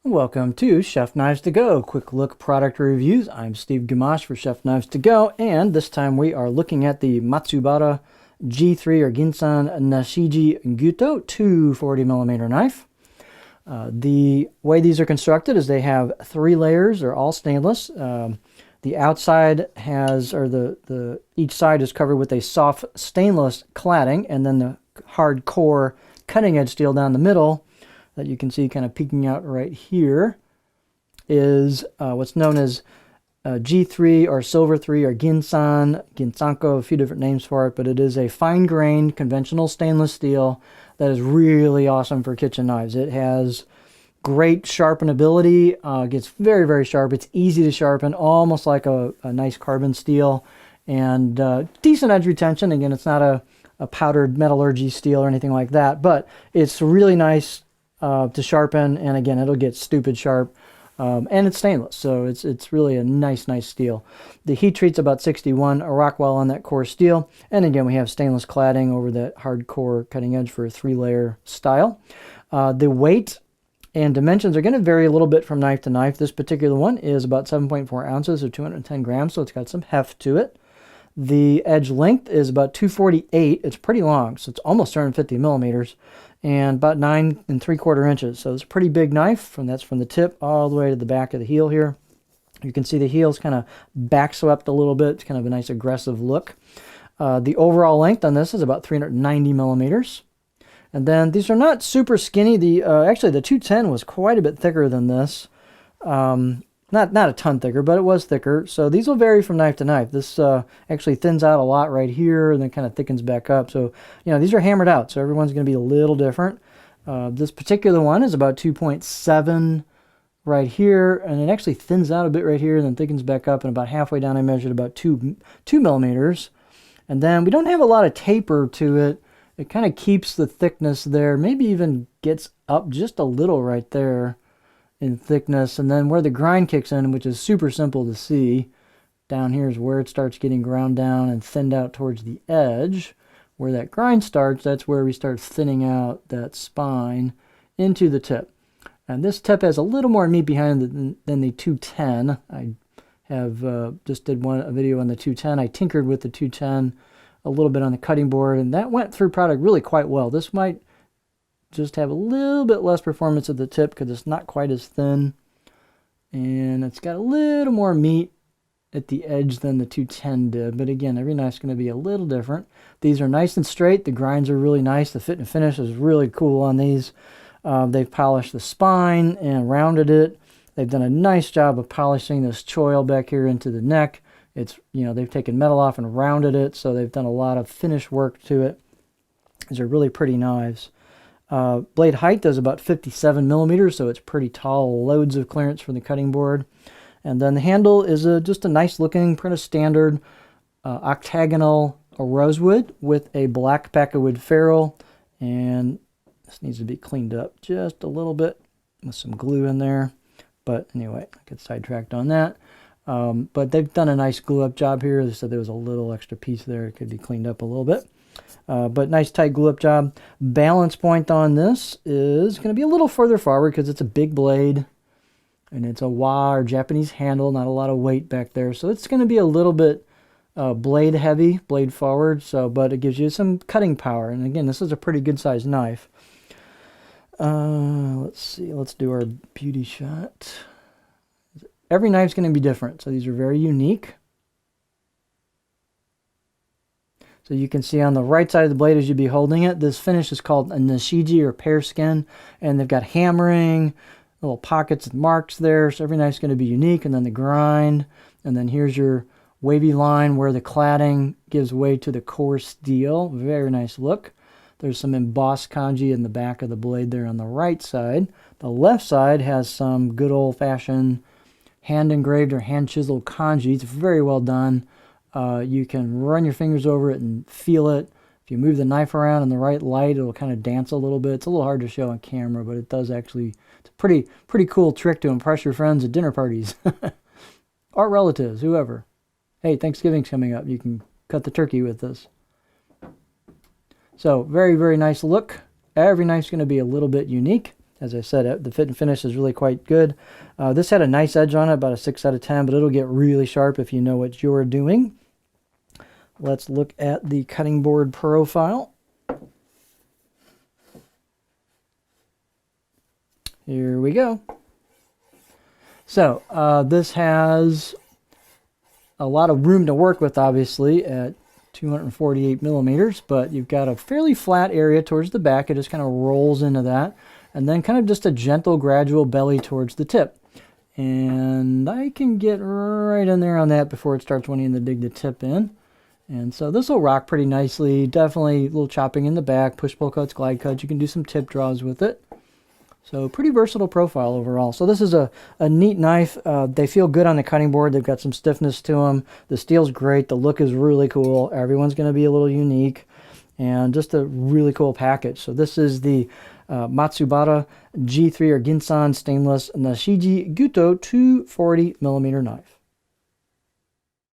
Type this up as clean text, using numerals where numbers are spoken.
Welcome to Chef Knives to Go, quick look product reviews. I'm Steve Gamache for Chef Knives to Go, and this time we are looking at the Matsubara G3 or Ginsan Nashiji Gyuto 240mm knife. The way these are constructed is they have 3 layers. They're all stainless. The outside has, or each side is covered with a soft stainless cladding, and then the hard core cutting edge steel down the middle that you can see kind of peeking out right here is what's known as G3 or Silver 3 or Ginsanko, a few different names for it, but it is a fine-grained conventional stainless steel that is really awesome for kitchen knives. It has great sharpenability, gets very, very sharp. It's easy to sharpen, almost like a nice carbon steel, and decent edge retention. Again, it's not a powdered metallurgy steel or anything like that, but it's really nice to sharpen, and again, it'll get stupid sharp, and it's stainless, so it's really a nice steel. The heat treat's about 61, a Rockwell on that core steel, and again, we have stainless cladding over that hardcore cutting edge for a 3-layer style. The weight and dimensions are going to vary a little bit from knife to knife. This particular one is about 7.4 ounces or 210 grams, so it's got some heft to it. The edge length is about 248. It's pretty long, so it's almost 250 millimeters, and about 9 3/4 inches. So it's a pretty big knife. That's from the tip all the way to the back of the heel here. You can see the heel's kind of back swept a little bit. It's kind of a nice aggressive look. The overall length on this is about 390 millimeters. And then these are not super skinny. Actually, the 210 was quite a bit thicker than this. Not a ton thicker, but it was thicker. So these will vary from knife to knife. This actually thins out a lot right here and then kind of thickens back up. So, these are hammered out, so everyone's going to be a little different. This particular one is about 2.7 right here, and it actually thins out a bit right here and then thickens back up, and about halfway down I measured about 2 millimeters. And then we don't have a lot of taper to it. It kind of keeps the thickness there, maybe even gets up just a little right there in thickness, and then where the grind kicks in, which is super simple to see, down here is where it starts getting ground down and thinned out towards the edge. Where that grind starts, that's where we start thinning out that spine into the tip. And this tip has a little more meat behind it than the 210. I have just did a video on the 210. I tinkered with the 210 a little bit on the cutting board, and that went through product really quite well. This might just have a little bit less performance at the tip because it's not quite as thin, and it's got a little more meat at the edge than the 210 did. But again, every knife's going to be a little different. These are nice and straight. The grinds are really nice. The fit and finish is really cool on these. They've polished the spine and rounded it. They've done a nice job of polishing this choil back here into the neck. It's, they've taken metal off and rounded it, so they've done a lot of finish work to it. These are really pretty knives. Blade height is about 57 millimeters, so it's pretty tall, loads of clearance from the cutting board. And then the handle is just a nice looking, pretty standard octagonal rosewood with a black packawood ferrule. And this needs to be cleaned up just a little bit with some glue in there. But anyway, I get sidetracked on that. But they've done a nice glue up job here. They said there was a little extra piece there. It could be cleaned up a little bit. But nice tight glue up job. Balance point on this is going to be a little further forward because it's a big blade, and it's a wa or Japanese handle, not a lot of weight back there. So it's going to be a little bit blade heavy, blade forward. But it gives you some cutting power. And again, this is a pretty good sized knife. Let's see. Let's do our beauty shot. Every knife's going to be different, so these are very unique. So you can see on the right side of the blade as you'd be holding it, this finish is called a Nashiji or pear skin, and they've got hammering, little pockets and marks there, so every knife's going to be unique. And then the grind, and then here's your wavy line where the cladding gives way to the core steel. Very nice look. There's some embossed kanji in the back of the blade there on the right side. The left side has some good old-fashioned hand engraved or hand chiseled kanji. It's very well done. You can run your fingers over it and feel it. If you move the knife around in the right light, it'll kind of dance a little bit. It's a little hard to show on camera, but it does actually. It's a pretty cool trick to impress your friends at dinner parties or relatives, whoever. Hey, Thanksgiving's coming up. You can cut the turkey with this. So very, very nice look. Every knife's going to be a little bit unique. As I said, the fit and finish is really quite good. This had a nice edge on it, about a 6 out of 10, but it'll get really sharp if you know what you're doing. Let's look at the cutting board profile. Here we go. So this has a lot of room to work with, obviously, at 248 millimeters, but you've got a fairly flat area towards the back. It just kind of rolls into that, and then kind of just a gentle, gradual belly towards the tip. And I can get right in there on that before it starts wanting to dig the tip in. And so this will rock pretty nicely. Definitely a little chopping in the back, push-pull cuts, glide cuts. You can do some tip draws with it. So pretty versatile profile overall. So this is a neat knife. They feel good on the cutting board. They've got some stiffness to them. The steel's great. The look is really cool. Everyone's going to be a little unique. And just a really cool package. So this is the Matsubara G3 or Ginsan stainless Nashiji Gyuto 240 millimeter knife.